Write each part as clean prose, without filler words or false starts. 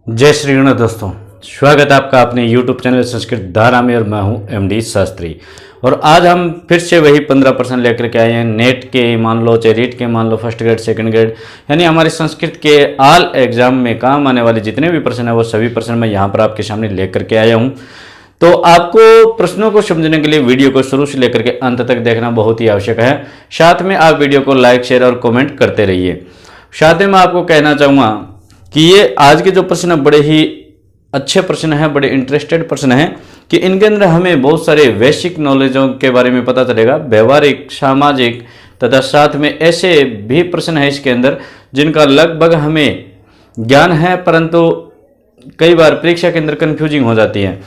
जय श्री गणेश दोस्तों, स्वागत है आपका अपने YouTube चैनल संस्कृत धारा में। और मैं हूं MD शास्त्री। और आज हम फिर से वही 15% लेकर के आए हैं। नेट के मान लो, चाहे रीट के मान लो, फर्स्ट ग्रेड सेकंड ग्रेड, यानी हमारे संस्कृत के ऑल एग्जाम में काम आने वाले जितने भी प्रश्न है वो सभी प्रश्न मैं यहाँ पर आपके सामने लेकर के आया हूँ। तो आपको प्रश्नों को समझने के लिए वीडियो को शुरू से लेकर के अंत तक देखना बहुत ही आवश्यक है। साथ में आप वीडियो को लाइक, शेयर और कमेंट करते रहिए। साथ में मैं आपको कहना चाहूँगा कि ये आज के जो प्रश्न है बड़े ही अच्छे प्रश्न हैं, बड़े इंटरेस्टेड प्रश्न हैं कि इनके अंदर हमें बहुत सारे बेसिक नॉलेजों के बारे में पता चलेगा, व्यवहारिक, सामाजिक तथा साथ में ऐसे भी प्रश्न हैं इसके अंदर जिनका लगभग हमें ज्ञान है परंतु कई बार परीक्षा के अंदर कन्फ्यूजिंग हो जाती है।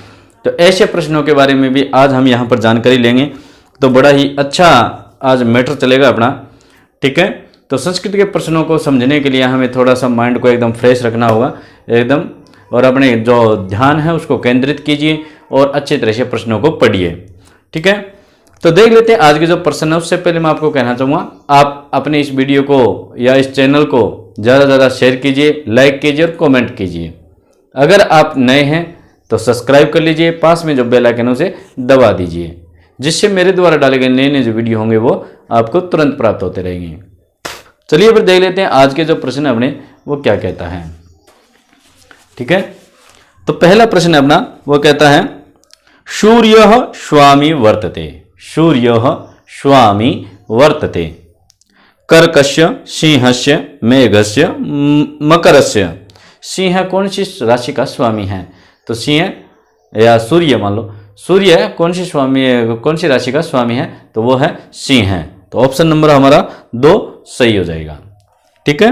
तो ऐसे प्रश्नों के बारे में भी आज हम यहाँ पर जानकारी लेंगे। तो बड़ा ही अच्छा आज मैटर चलेगा अपना, ठीक है। तो संस्कृत के प्रश्नों को समझने के लिए हमें थोड़ा सा माइंड को एकदम फ्रेश रखना होगा एकदम, और अपने जो ध्यान है उसको केंद्रित कीजिए और अच्छी तरह से प्रश्नों को पढ़िए, ठीक है। तो देख लेते हैं आज के जो प्रश्न है। उससे पहले मैं आपको कहना चाहूँगा आप अपने इस वीडियो को या इस चैनल को ज़्यादा से ज़्यादा शेयर कीजिए, लाइक कीजिए और कमेंट कीजिए। अगर आप नए हैं तो सब्सक्राइब कर लीजिए, पास में जो बेल आइकन है उसे दबा दीजिए, जिससे मेरे द्वारा डाले गए नए नए जो वीडियो होंगे वो आपको तुरंत प्राप्त होते रहेंगे। चलिए फिर देख लेते हैं आज के जो प्रश्न है अपने वो क्या कहता है, ठीक है। तो पहला प्रश्न अपना वो कहता है सूर्यः स्वामी वर्तते। सूर्यः स्वामी वर्तते। कर्कस्य, सिंहस्य, मेघस्य, मकरस्य। सिंह कौन सी राशि का स्वामी है? तो सिंह या सूर्य, मान लो सूर्य कौन सी स्वामी, कौन सी राशि का स्वामी है? तो वो है सिंह है। तो ऑप्शन नंबर हमारा 2 सही हो जाएगा, ठीक है।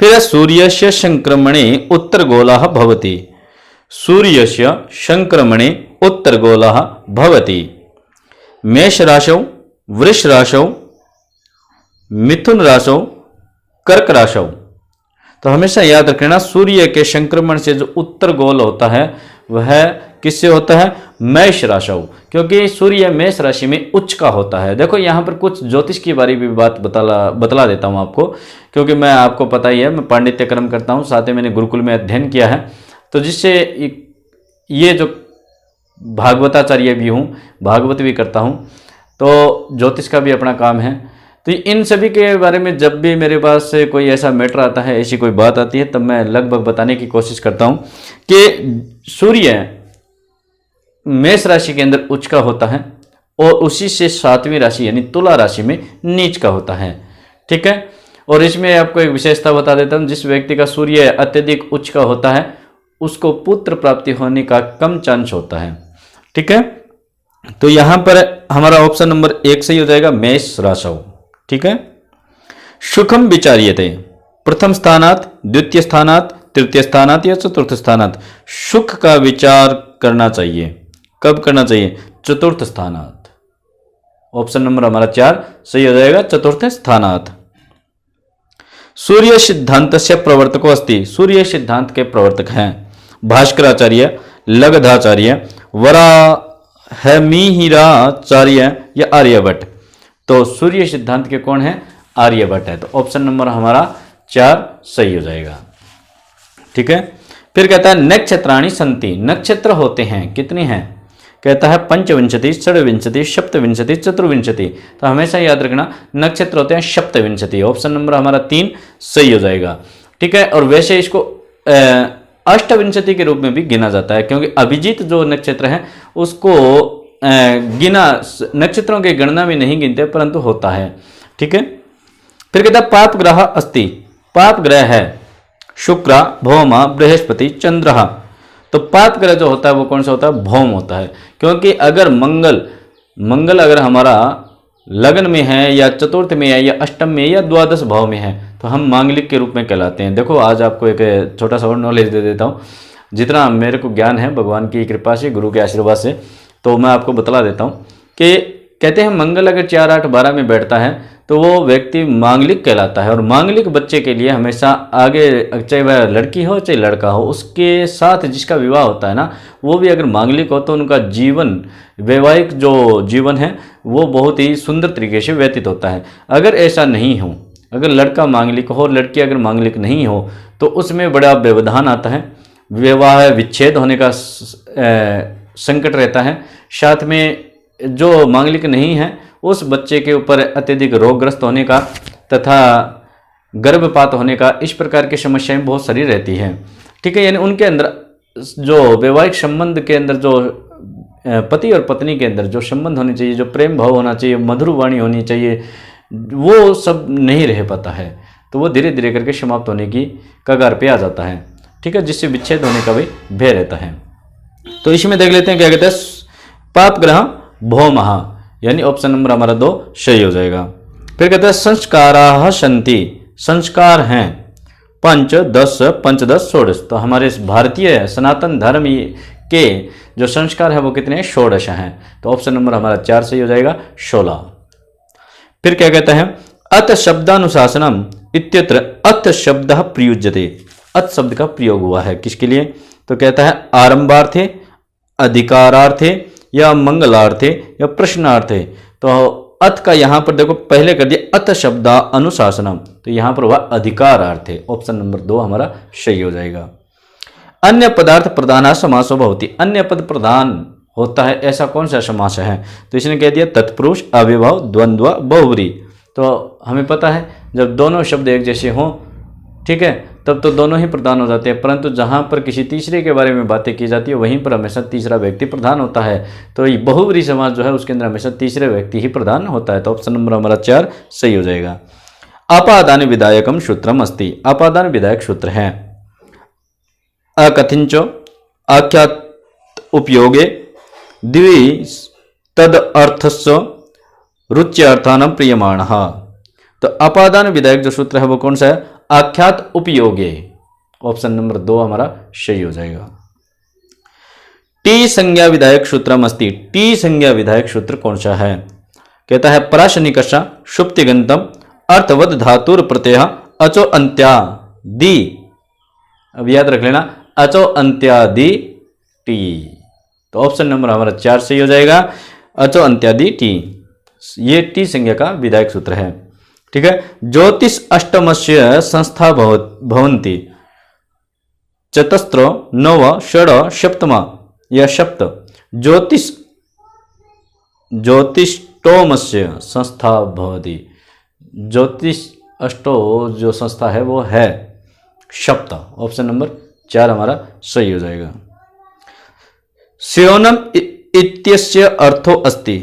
फिर सूर्यस्य संक्रमणे उत्तरगोलः भवति। सूर्यस्य संक्रमणे उत्तरगोलः भवति। मेष राशौ, वृष राशौ, मिथुन राशौ, कर्क राशौ। तो हमेशा याद रखना सूर्य के संक्रमण से जो उत्तर गोल होता है वह किससे होता है? मेष राशि, क्योंकि सूर्य मेष राशि में उच्च का होता है। देखो यहाँ पर कुछ ज्योतिष की बारे में भी बात बतला देता हूँ आपको, क्योंकि मैं आपको पता ही है मैं पांडित्य कर्म करता हूँ, साथ ही मैंने गुरुकुल में अध्ययन किया है। तो जिससे ये जो भागवताचार्य भी हूँ, भागवत भी करता हूँ, तो ज्योतिष का भी अपना काम है। तो इन सभी के बारे में जब भी मेरे पास कोई ऐसा मैटर आता है, ऐसी कोई बात आती है, तब मैं लगभग बताने की कोशिश करता हूँ कि सूर्य मेष राशि के अंदर उच्च का होता है और उसी से 7वीं राशि यानी तुला राशि में नीच का होता है, ठीक है। और इसमें आपको एक विशेषता बता देता हूँ, जिस व्यक्ति का सूर्य अत्यधिक उच्च का होता है उसको पुत्र प्राप्ति होने का कम चांस होता है, ठीक है। तो यहाँ पर हमारा ऑप्शन नंबर 1 सही हो जाएगा, मेष राशि, ठीक है। सुखम विचार्यते। प्रथम स्थानात, द्वितीय स्थानात, तृतीय स्थानात या चतुर्थ स्थानात सुख का विचार करना चाहिए। कब करना चाहिए? चतुर्थ स्थानात। ऑप्शन नंबर हमारा 4 सही हो जाएगा, चतुर्थ स्थानात। सूर्य सिद्धांत से प्रवर्तको अस्ति। सूर्य सिद्धांत के प्रवर्तक हैं भास्कराचार्य, लगधाचार्य, वराहमिहिराचार्य या आर्यभट्ट। तो सूर्य सिद्धांत के कौन है? आर्यभट्ट है। तो ऑप्शन नंबर हमारा 4 सही हो जाएगा, ठीक है। फिर कहता है नक्षत्राणि सन्ति। नक्षत्र होते हैं, कितने हैं? कहता है पंचविंशति, षड्विंशति, सप्तविंशति, चतुर्विंशति। तो हमेशा याद रखना नक्षत्र होते हैं सप्तविंशति। ऑप्शन नंबर हमारा 3 सही हो जाएगा, ठीक है। और वैसे इसको अष्टविंशति के रूप में भी गिना जाता है, क्योंकि अभिजीत जो नक्षत्र है उसको गिना, नक्षत्रों की गणना में नहीं गिनते परंतु होता है, ठीक है। फिर कहता है पाप ग्रह अस्ति। पाप ग्रह है शुक्र, भौम, बृहस्पति, चंद्र। तो पाप ग्रह जो होता है वो कौन सा होता है? भौम होता है, क्योंकि अगर मंगल अगर हमारा लग्न में है या चतुर्थ में है या अष्टम में या द्वादश भाव में है तो हम मांगलिक के रूप में कहलाते हैं। देखो आज आपको एक छोटा सा और नॉलेज दे देता हूँ, जितना मेरे को ज्ञान है भगवान की कृपा से, गुरु के आशीर्वाद से, तो मैं आपको बतला देता हूँ कि कहते हैं मंगल अगर 4, 8, 12 में बैठता है तो वो व्यक्ति मांगलिक कहलाता है। और मांगलिक बच्चे के लिए हमेशा आगे, चाहे वह लड़की हो चाहे लड़का हो, उसके साथ जिसका विवाह होता है ना, वो भी अगर मांगलिक हो तो उनका जीवन, वैवाहिक जो जीवन है वो बहुत ही सुंदर तरीके से व्यतीत होता है। अगर ऐसा नहीं हो, अगर लड़का मांगलिक हो, लड़की अगर मांगलिक नहीं हो, तो उसमें बड़ा व्यवधान आता है विवाह विच्छेद होने का संकट रहता है। साथ में जो मांगलिक नहीं है उस बच्चे के ऊपर अत्यधिक रोगग्रस्त होने का तथा गर्भपात होने का, इस प्रकार की समस्याएं बहुत सारी रहती हैं। ठीक है, यानी उनके अंदर जो वैवाहिक संबंध के अंदर जो पति और पत्नी के अंदर जो संबंध होने चाहिए, जो प्रेम भाव होना चाहिए, मधुर वाणी होनी चाहिए, वो सब नहीं रह पाता है। तो वो धीरे धीरे करके समाप्त होने की कगार पे आ जाता है। ठीक है, जिससे विच्छेद होने का भी भय रहता है। तो इसमें देख लेते हैं क्या कहते हैं, पाप ग्रह भौमः, यानी ऑप्शन नंबर हमारा 2 सही हो जाएगा। फिर कहते हैं संस्काराः सन्ति, संस्कार हैं 5, 10, पंचदश, षोडश। तो हमारे इस भारतीय सनातन धर्म के जो संस्कार है वो कितने हैं, 16 हैं। तो ऑप्शन नंबर हमारा 4 सही हो जाएगा, 16। फिर क्या कहते हैं, अत शब्दानुशासनम इत्यत्र अथ शब्द प्रयुज्यते। अथ शब्द का प्रयोग हुआ है किसके लिए, तो कहता है आरंभार्थे, अधिकारार्थे या मंगलार्थे या प्रश्नार्थे। तो अथ का यहाँ पर देखो पहले कर दिया अथ शब्दा अनुशासनम, तो यहाँ पर हुआ अधिकारार्थे। ऑप्शन नंबर 2 हमारा सही हो जाएगा। अन्य पदार्थ प्रधान समासो भवति, अन्य पद प्रधान होता है ऐसा कौन सा समास है, तो इसने कह दिया तत्पुरुष, अव्ययभाव, द्वंद्व, बहुव्री। तो हमें पता है जब दोनों शब्द एक जैसे हों, ठीक है, तब तो दोनों ही प्रधान हो जाते हैं, परंतु जहाँ पर किसी तीसरे के बारे में बातें की जाती है वहीं पर हमेशा तीसरा व्यक्ति प्रधान होता है। तो ये बहुव्री समास जो है उसके अंदर हमेशा तीसरे व्यक्ति ही प्रधान होता है। तो ऑप्शन नंबर हमारा 4 सही हो जाएगा। आपादान विधायकम सूत्रम अस्ति, आपादान विधायक सूत्र है अकथिंचो आख्यात उपयोगे द्वि तद अर्थस्व रुच्यर्थान प्रियमाणः। तो अपादान विधायक जो सूत्र है वो कौन सा है, आख्यात उपयोगे। ऑप्शन नंबर 2 हमारा सही हो जाएगा। टी संज्ञा विधायक सूत्रम अस्ति, टी संज्ञा विधायक सूत्र कौन सा है, कहता है प्राशनिकस्य सुप्तिगंतम अर्थवद धातुर प्रत्यय अचो अंत्यादि। अब याद रख लेना, अचो अंत्यादि टी। तो ऑप्शन नंबर हमारा 4 सही हो जाएगा, अचो अंत्यादि टी। ये टी संज्ञा का विधायक सूत्र है। ठीक है, ज्योतिष अष्टमस्य संस्था भवन्ति चतस्रो नव षड सप्तमा या सप्त। ज्योतिष्टोमस्य संस्था भवति, ज्योतिष अष्टो जो संस्था है वो है सप्त। ऑप्शन नंबर 4 हमारा सही हो जाएगा। स्योनम इत्यस्य अर्थो अस्ति,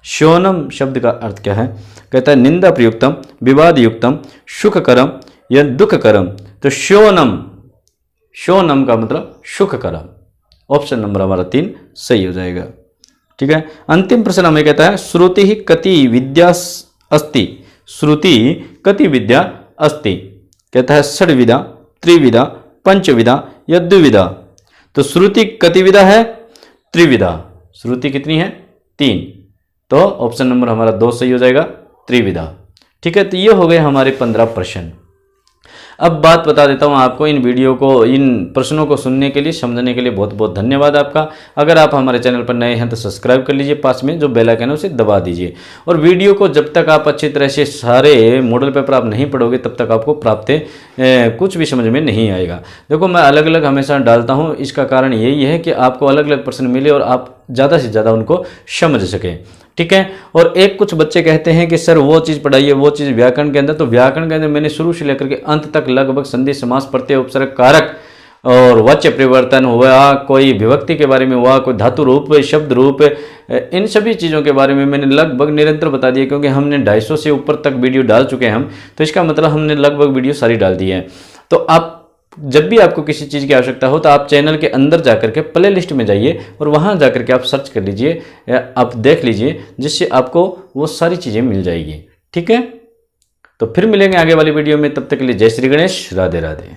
श्योनम शब्द का अर्थ क्या है, कहता है निंदा प्रयुक्तम, विवाद युक्तम, सुखकरम या दुखकरम। तो श्योनम, श्योनम का मतलब सुखकरम। ऑप्शन नंबर हमारा 3 सही हो जाएगा। ठीक है, अंतिम प्रश्न हमें कहता है श्रुति ही कति विद्या अस्ति, श्रुति कति विद्या अस्ति, कहता है षड्विधा, त्रिविधा, पंचविधा या द्विविधा। तो श्रुति कति विधा है, त्रिविधा। श्रुति कितनी है, 3। तो ऑप्शन नंबर हमारा 2 सही हो जाएगा, त्रिविधा। ठीक है, तो ये हो गए हमारे 15 प्रश्न। अब बात बता देता हूँ आपको, इन वीडियो को, इन प्रश्नों को सुनने के लिए, समझने के लिए बहुत बहुत धन्यवाद आपका। अगर आप हमारे चैनल पर नए हैं तो सब्सक्राइब कर लीजिए, पास में जो बेल आइकन है उसे दबा दीजिए। और वीडियो को जब तक आप अच्छी तरह से सारे मॉडल पेपर आप नहीं पढ़ोगे तब तक आपको प्राप्त कुछ भी समझ में नहीं आएगा। देखो, मैं अलग अलग हमेशा डालता हूँ, इसका कारण यही है कि आपको अलग अलग प्रश्न मिले और आप ज़्यादा से ज़्यादा उनको समझ सकें। ठीक है, और कुछ बच्चे कहते हैं कि सर वो चीज़ पढ़ाइए, वो चीज़ व्याकरण के अंदर। तो व्याकरण के अंदर मैंने शुरू से लेकर के अंत तक लगभग संधि, समास, प्रत्यय, उपसर्ग, कारक और वाच्य परिवर्तन हुआ, कोई विभक्ति के बारे में हुआ, कोई धातु रूप, शब्द रूप, इन सभी चीज़ों के बारे में मैंने लगभग निरंतर बता दिया, क्योंकि हमने 250 से ऊपर तक वीडियो डाल चुके हैं हम। तो इसका मतलब हमने लगभग वीडियो सारी डाल दी है। तो आप जब भी आपको किसी चीज़ की आवश्यकता हो तो आप चैनल के अंदर जाकर के प्ले लिस्ट में जाइए और वहाँ जाकर के आप सर्च कर लीजिए, आप देख लीजिए, जिससे आपको वो सारी चीज़ें मिल जाएगी। ठीक है, तो फिर मिलेंगे आगे वाली वीडियो में, तब तक के लिए जय श्री गणेश, राधे राधे।